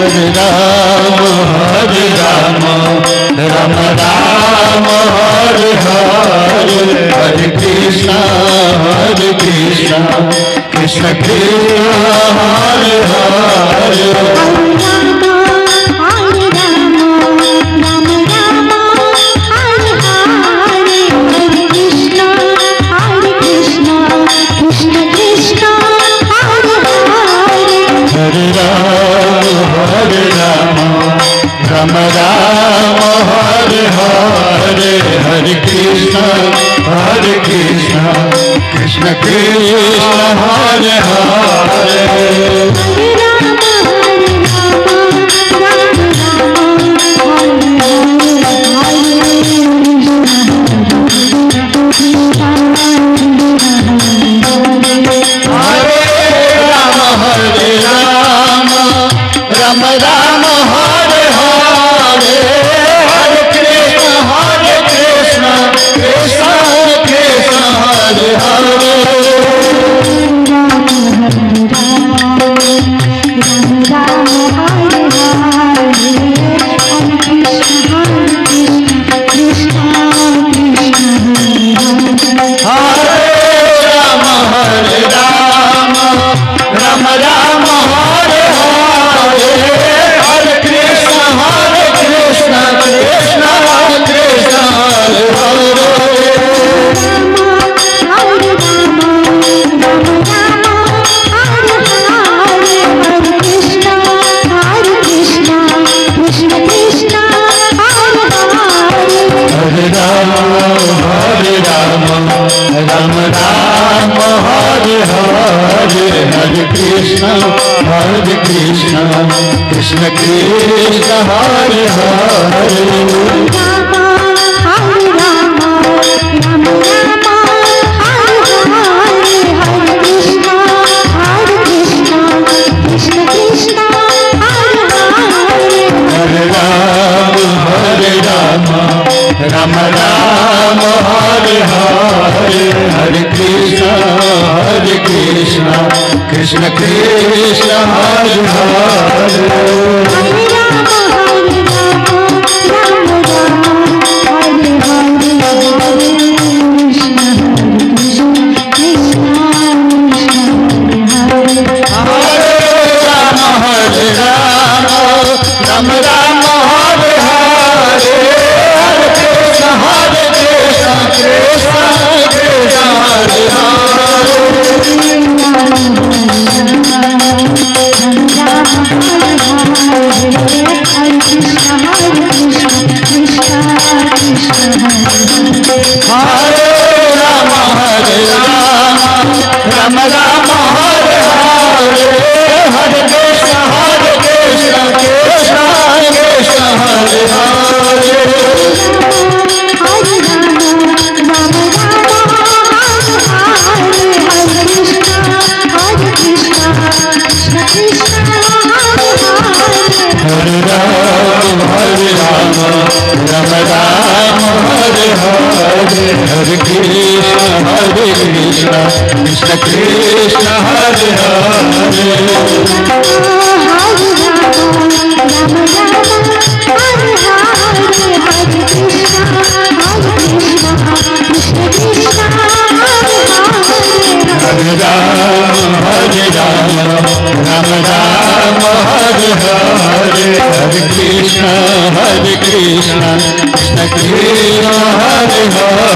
Hare Rama, Rama Rama, Hare Hare, Hare Krishna, Krishna Krishna, Hare Hare. Rama Rama, Hare Hare, Hare Krishna, Krishna Krishna, Hare Hare. Rama Rama, Hare Hare, Hare Krishna, Krishna Krishna, Hare Hare. Krishna Krishna, Hare Hare. Rama Rama, Hare Hare, Hare Krishna, Krishna Krishna, Hare Hare. Hare Krishna, Krishna Krishna, Hare Hare. Hare Rama, Rama Rama, Hare Hare, Hare Krishna, Krishna Krishna, Hare Hare.